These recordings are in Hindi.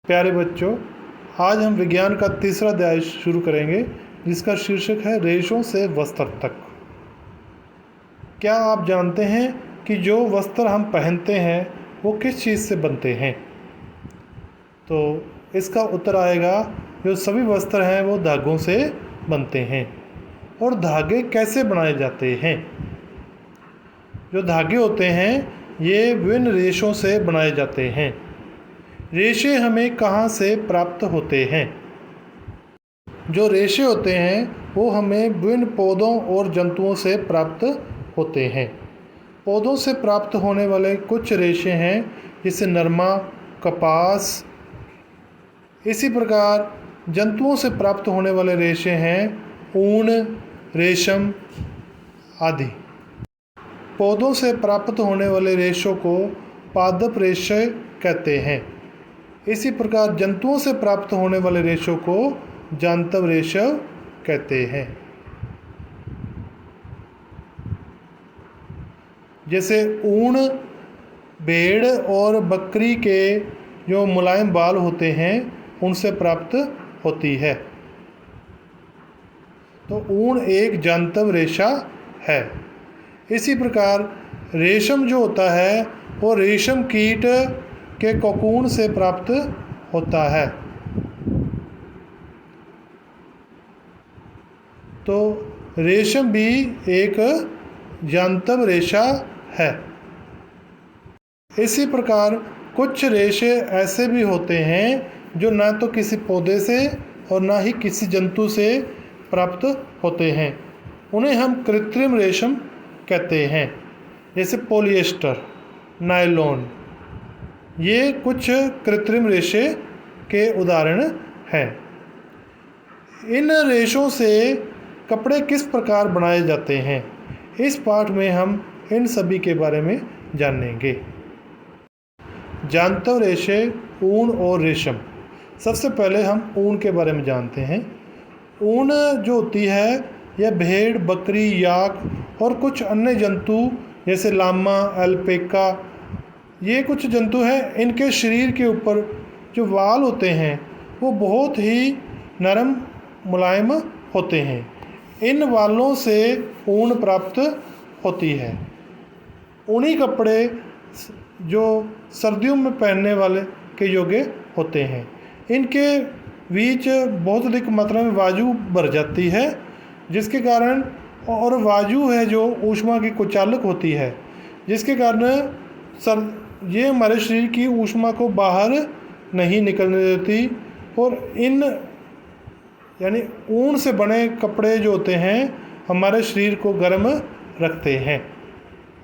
प्यारे बच्चों, आज हम विज्ञान का तीसरा अध्याय शुरू करेंगे जिसका शीर्षक है रेशों से वस्त्र तक। क्या आप जानते हैं कि जो वस्त्र हम पहनते हैं वो किस चीज़ से बनते हैं? तो इसका उत्तर आएगा, जो सभी वस्त्र हैं वो धागों से बनते हैं। और धागे कैसे बनाए जाते हैं? जो धागे होते हैं ये विभिन्न रेशों से बनाए जाते हैं। रेशे हमें कहाँ से प्राप्त होते हैं? जो रेशे होते हैं वो हमें विभिन्न पौधों और जंतुओं से प्राप्त होते हैं। पौधों से प्राप्त होने वाले कुछ रेशे हैं जैसे नरमा, कपास। इसी प्रकार जंतुओं से प्राप्त होने वाले रेशे हैं ऊन, रेशम आदि। पौधों से प्राप्त होने वाले रेशों को पादप रेशे कहते हैं। इसी प्रकार जंतुओं से प्राप्त होने वाले रेशों को जांतव रेशा कहते हैं। जैसे ऊन भेड़ और बकरी के जो मुलायम बाल होते हैं उनसे प्राप्त होती है। तो ऊन एक जांतव रेशा है। इसी प्रकार रेशम जो होता है वो रेशम कीट के कोकून से प्राप्त होता है। तो रेशम भी एक जांतव रेशा है। इसी प्रकार कुछ रेशे ऐसे भी होते हैं जो ना तो किसी पौधे से और ना ही किसी जंतु से प्राप्त होते हैं। उन्हें हम कृत्रिम रेशम कहते हैं, जैसे पॉलिएस्टर, नायलॉन। ये कुछ कृत्रिम रेशे के उदाहरण हैं। इन रेशों से कपड़े किस प्रकार बनाए जाते हैं, इस पाठ में हम इन सभी के बारे में जानेंगे। जांतव रेशे, ऊन और रेशम। सबसे पहले हम ऊन के बारे में जानते हैं। ऊन जो होती है यह भेड़, बकरी, याक और कुछ अन्य जंतु जैसे लामा, अल्पेका, ये कुछ जंतु हैं। इनके शरीर के ऊपर जो वाल होते हैं वो बहुत ही नरम मुलायम होते हैं। इन वालों से ऊन प्राप्त होती है। ऊनी कपड़े जो सर्दियों में पहनने वाले के योग्य होते हैं। इनके बीच बहुत अधिक मात्रा में वायु भर जाती है, जिसके कारण, और वायु है जो ऊष्मा की कुचालक होती है, जिसके कारण ये हमारे शरीर की ऊष्मा को बाहर नहीं निकलने देती। और इन यानी ऊन से बने कपड़े जो होते हैं हमारे शरीर को गर्म रखते हैं।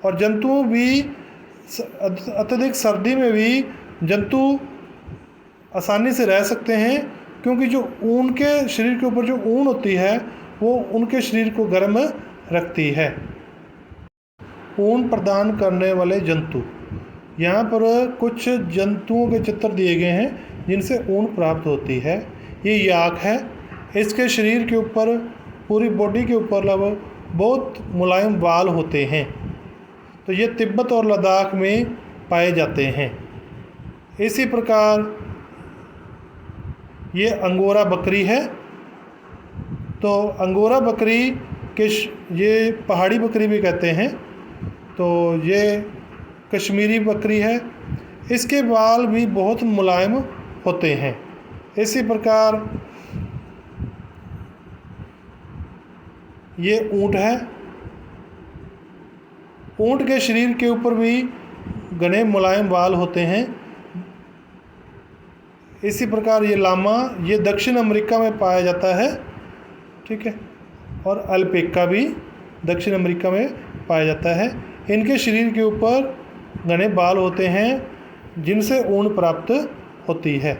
और जंतुओं भी अत्यधिक सर्दी में भी जंतु आसानी से रह सकते हैं, क्योंकि जो ऊन के शरीर के ऊपर जो ऊन होती है वो उनके शरीर को गर्म रखती है। ऊन प्रदान करने वाले जंतु। यहाँ पर कुछ जंतुओं के चित्र दिए गए हैं जिनसे ऊन प्राप्त होती है। ये याक है। इसके शरीर के ऊपर, पूरी बॉडी के ऊपर लगभग बहुत मुलायम बाल होते हैं। तो ये तिब्बत और लद्दाख में पाए जाते हैं। इसी प्रकार ये अंगोरा बकरी है। तो अंगोरा बकरी के ये पहाड़ी बकरी भी कहते हैं। तो ये कश्मीरी बकरी है। इसके बाल भी बहुत मुलायम होते हैं। इसी प्रकार ये ऊँट है। ऊँट के शरीर के ऊपर भी घने मुलायम बाल होते हैं। इसी प्रकार ये लामा, ये दक्षिण अमेरिका में पाया जाता है, ठीक है। और अल्पेका भी दक्षिण अमेरिका में पाया जाता है। इनके शरीर के ऊपर घने बाल होते हैं जिनसे ऊन प्राप्त होती है।